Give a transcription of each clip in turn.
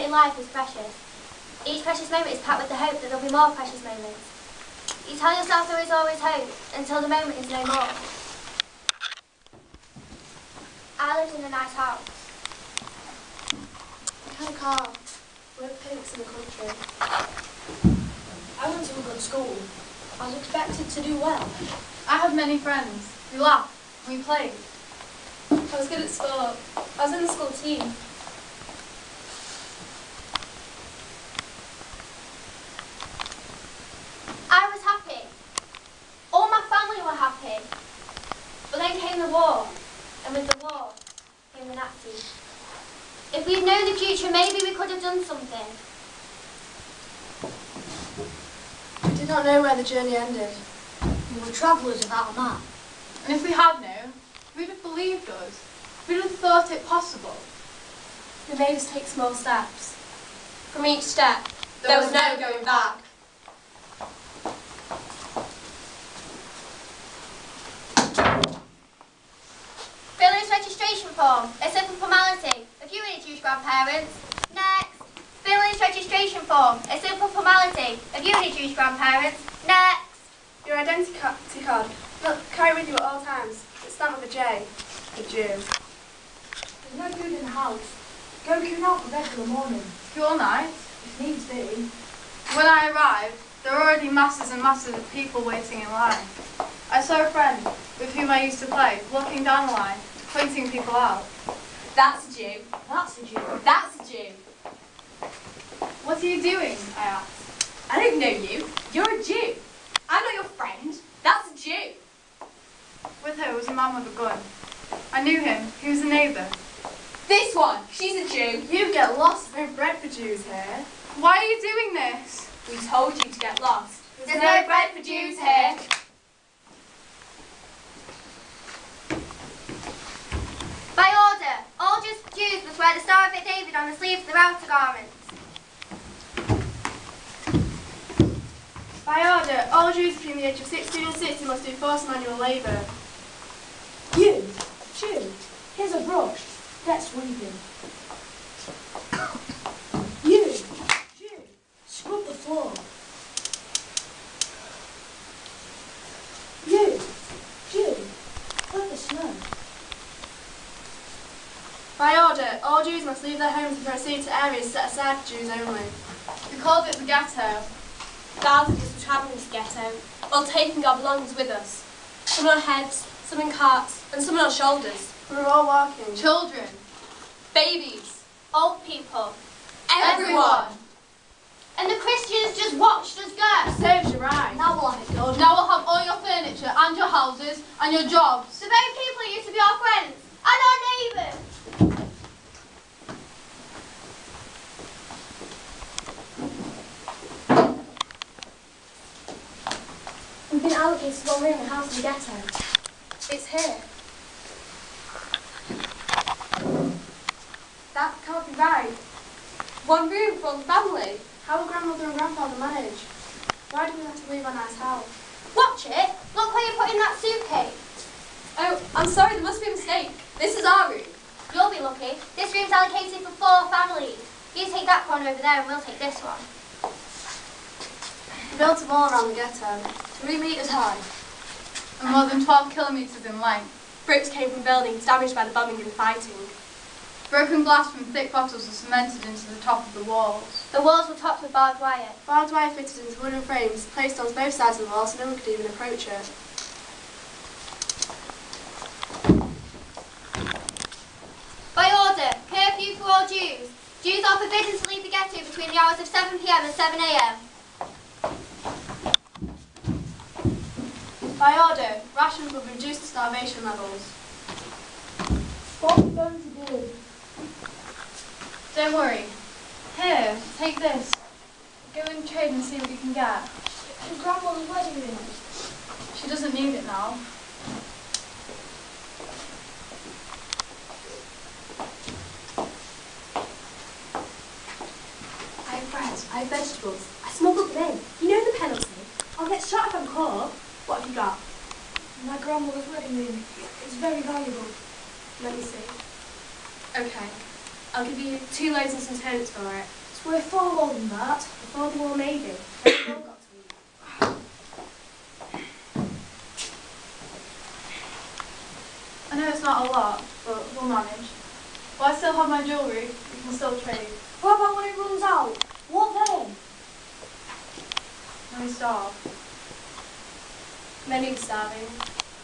in life is precious. Each precious moment is packed with the hope that there'll be more precious moments. You tell yourself there is always hope until the moment is no more. I lived in a nice house. I had a car. We had pigs in the country. I went to a good school. I was expected to do well. I had many friends. We laughed. We played. I was good at sport. I was in the school team. I was happy. All my family were happy. But then came the war, and with the war came the Nazis. If we'd known the future, maybe we could have done something. We did not know where the journey ended. We were travellers without a map. And if we had known, we'd have believed us. We'd have thought it possible. They made us take small steps. From each step, there was no going back. Fill in registration form, a simple formality. If you really choose grandparents. Next. Fill in registration form, a simple formality. If you really choose grandparents. Next. Your identity card. Look, carry with you at all times. It's stamped with a J. A Jew. There's no food in the house. Go queuing out for bed for the morning. Queue all night. If needs be. When I arrived, there were already masses and masses of people waiting in line. I saw a friend with whom I used to play, walking down the line, pointing people out. That's a Jew. That's a Jew. That's a Jew. What are you doing? I asked. I don't know you. You're a Jew. I'm not your friend. That's a Jew. With her was a man with a gun. I knew him. He was a neighbour. This one. She's a Jew. You get lost. There's no bread for Jews here. Why are you doing this? We told you to get lost. There's no bread for Jews here. By order, all Jews must wear the Star of David on the sleeves of their outer garments. By order, all Jews between the age of 16 and 60 must do forced manual labour. You, Jew, here's a brush. Get sweeping. You, Jew, scrub the floor. You, Jew, put the snow. By order, all Jews must leave their homes and proceed to areas set aside for Jews only. We called it the ghetto. Thousands of us were travelling to the ghetto, all taking our belongings with us. Some on our heads, some in carts, and some on our shoulders. We were all walking. Children. Babies. Old people. Everyone. And the Christians just watched us go. Serves you right. Now we'll have it good. Now we'll have all your furniture and your houses and your jobs. The very people who used to be our friends and our neighbours. We've been allocated one room in the house in the ghetto. It's here. That can't be right. One room for all the family. How will grandmother and grandfather manage? Why do we have to leave our nice house? Watch it. Look where you put in that suitcase. Oh, I'm sorry, there must be a mistake. This is our room. You'll be lucky. This room's allocated for 4 families. You take that corner over there and we'll take this one. We built a wall around the ghetto, 3 metres high. And more than 12 kilometres in length. Bricks came from buildings damaged by the bombing and fighting. Broken glass from thick bottles was cemented into the top of the walls. The walls were topped with barbed wire. Barbed wire fitted into wooden frames, placed on both sides of the wall so no one could even approach it. By order, curfew for all Jews. Jews are forbidden to leave the ghetto between the hours of 7 p.m. and 7 a.m. By order, rations will be reduced to starvation levels. What are we going to do? Don't worry. Here, take this. Go and trade and see what you can get. Is grandmother's wedding ring? She doesn't need it now. I have bread, I have vegetables. I smuggled them in. You know the penalty. I'll get shot if I'm caught. What have you got? My grandmother's wedding ring. It's very valuable. Let me see. Okay. I'll give you 2 loaves and some turnips for it. We're far more than that. Before the war, maybe. Then we all got to eat. I know it's not a lot, but we'll manage. While I still have my jewellery, we can still trade. What about when it runs out? What then? When we starve. Many were starving,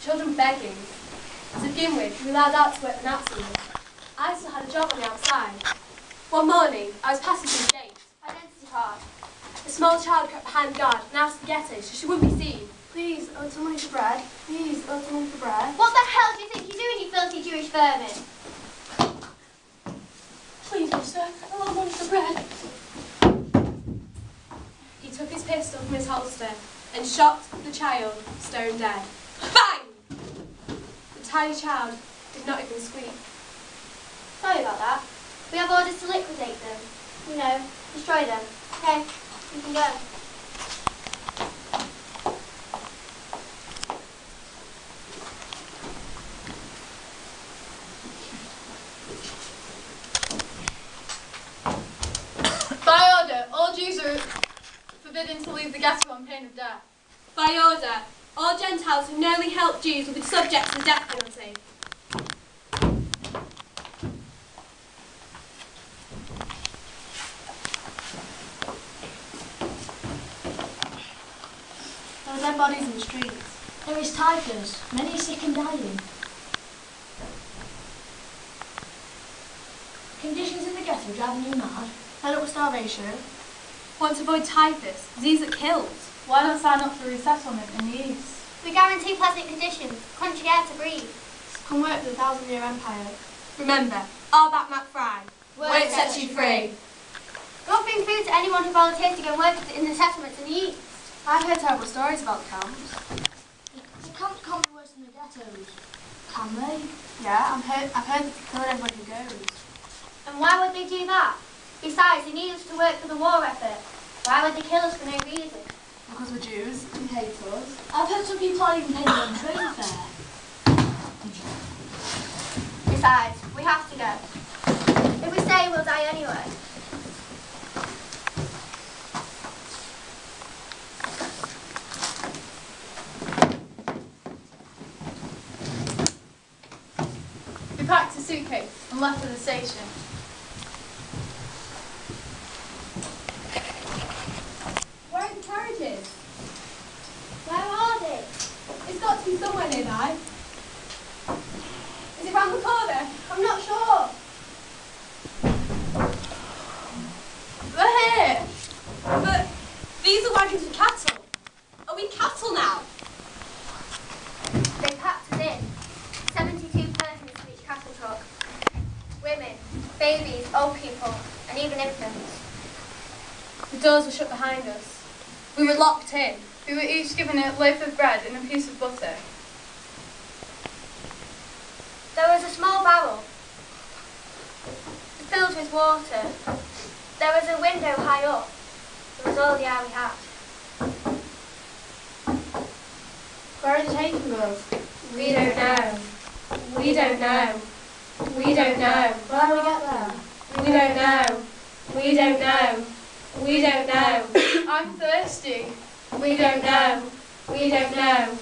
children begging. To begin with, we were allowed out to work the Nazis. I still had a job on the outside. One morning, I was passing through the gate. Identity card. A small child crept behind the guard and out of the ghetto so she wouldn't be seen. Please, owe some money for bread. Please, owe some money for bread. What the hell do you think you're doing, you filthy Jewish vermin? Please, mister, I want money for bread. He took his pistol from his holster and shot the child stone dead. Bang! The tiny child did not even squeak. Sorry about that. We have orders to liquidate them. You know, destroy them. Okay, you can go. By order, all Jews are forbidden to leave the ghetto on pain of death. By order, all Gentiles who knowingly help Jews will be subject to the death penalty. There are dead bodies in the streets. There is typhus. Many are sick and dying. Conditions in the ghetto driving you mad. Fed up with starvation. Want to avoid typhus, disease that kills. Why not sign up for resettlement in the east? We guarantee pleasant conditions, country air to breathe. Come work for the 1,000-year empire. Remember, Arbeit Macht Frei. Work sets you free. We'll bring food to anyone who volunteers to go and work in the settlements in the east. I've heard terrible stories about the camps. The camps can't be worse than the ghettos. Can they? Yeah, I've heard that they kill everybody who goes. And why would they do that? Besides, they need us to work for the war effort. Why would they kill us for no reason? Because we're Jews and hate us. I've heard some people aren't even paying their own train fare. Besides, we have to go. If we stay, we'll die anyway. We packed a suitcase and left for the station. Where are the carriages? Where are they? It's got to be somewhere nearby. Is it round the corner? I'm not sure. We're here. But these are wagons with cattle. Are we cattle now? They packed us in. 72 persons to each cattle truck. Women, babies, old people, and even infants. The doors were shut behind us. We were locked in. We were each given a loaf of bread and a piece of butter. There was a small barrel filled with water. There was a window high up. It was all the air we had. Where are they taking us? We don't know. We don't know. We don't know. How do we get there? We don't know. We don't know. We don't know. I'm thirsty. We don't know. We don't know.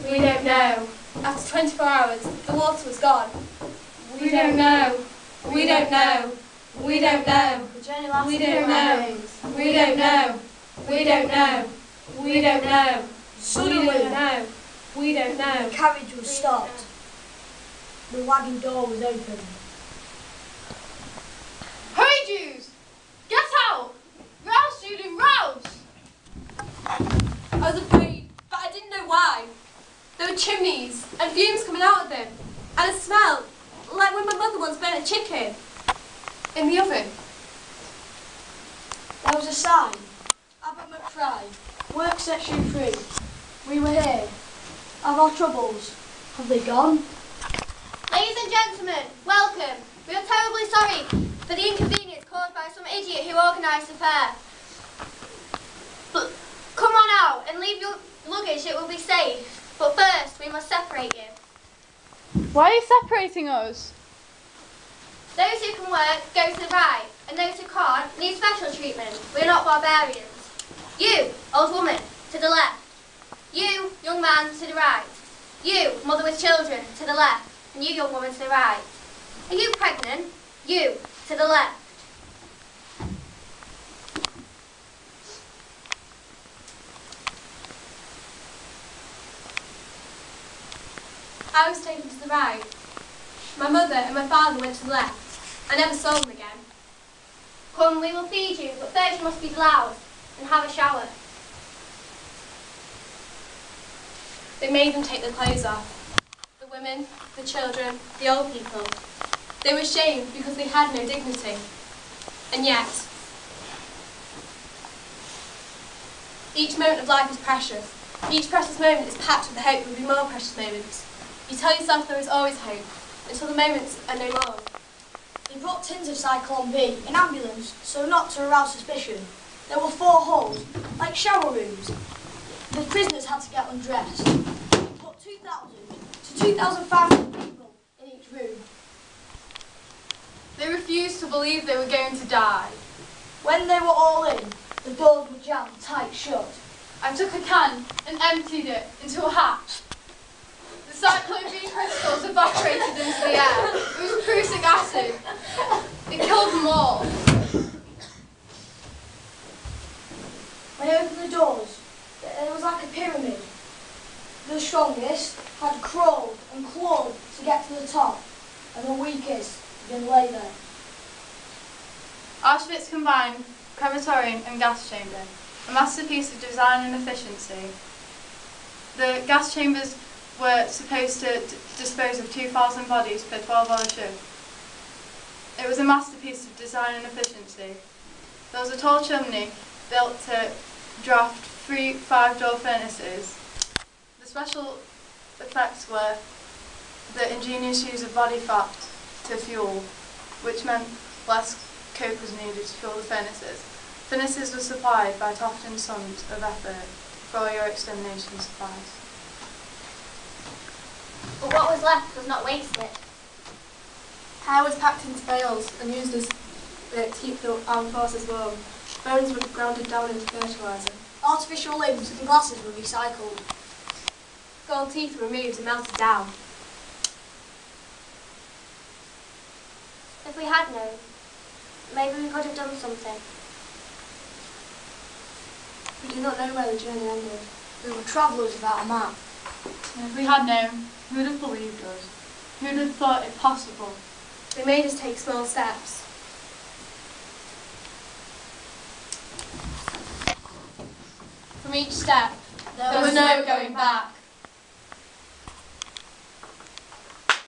We don't know. After 24 hours, the water was gone. We don't know. We don't know. We don't know. The journey lasted We don't 9 know. days. We don't know. We don't know. We don't know. Suddenly, We don't know. We don't the know. carriage was stopped. The wagon door was opened. Hurry, Jews! Get out! Rouse, student, rouse! I was afraid, but I didn't know why. There were chimneys and fumes coming out of them, and a smell like when my mother once burnt a chicken in the oven. There was a sign. Arbeit Macht Frei. Work sets you free. We were here. Have our troubles. Have they gone? Ladies and gentlemen, welcome. We are terribly sorry for the inconvenience caused by some idiot who organised the fair. But come on out and leave your luggage, it will be safe. But first, we must separate you. Why are you separating us? Those who can work go to the right, and those who can't need special treatment. We're not barbarians. You, old woman, to the left. You, young man, to the right. You, mother with children, to the left. And you, young woman, to the right. Are you pregnant? You, to the left. I was taken to the right. My mother and my father went to the left. I never saw them again. Come, we will feed you, but first you must be loud and have a shower. They made them take their clothes off. The women, the children, the old people. They were ashamed because they had no dignity. And yet, each moment of life is precious. Each precious moment is packed with the hope there will be more precious moments. You tell yourself there is always hope, until the moments are no more. They brought tins of Cyclone B in ambulance, so not to arouse suspicion. There were 4 holes, like shower rooms. The prisoners had to get undressed. They put 2,000 to 2,500 people in each room. They refused to believe they were going to die. When they were all in, the doors were jammed tight shut. I took a can and emptied it into a hat. The Cyclone B crystals evaporated into the air. It was prussic acid. It killed them all. When I opened the doors, it was like a pyramid. The strongest had crawled and clawed to get to the top, and the weakest didn't lay there. Auschwitz combined crematorium and gas chamber, a masterpiece of design and efficiency. The gas chambers were supposed to dispose of 2,000 bodies per 12-hour shift. It was a masterpiece of design and efficiency. There was a tall chimney built to draft 3 5-door furnaces. The special effects were the ingenious use of body fat to fuel, which meant less coke was needed to fuel the furnaces. Furnaces were supplied by Tofton Sons of Effort for all your extermination supplies. But what was left was not wasted. Hair was packed into bales and used as to keep the armed forces warm. Bones were grounded down into fertiliser. Artificial limbs and glasses were recycled. Gold teeth were removed and melted down. If we had known, maybe we could have done something. We do not know where the journey ended. We were travellers without a map. If we had known, who would have believed us? Who would have thought it possible? They made us take small steps. From each step, there was no going back.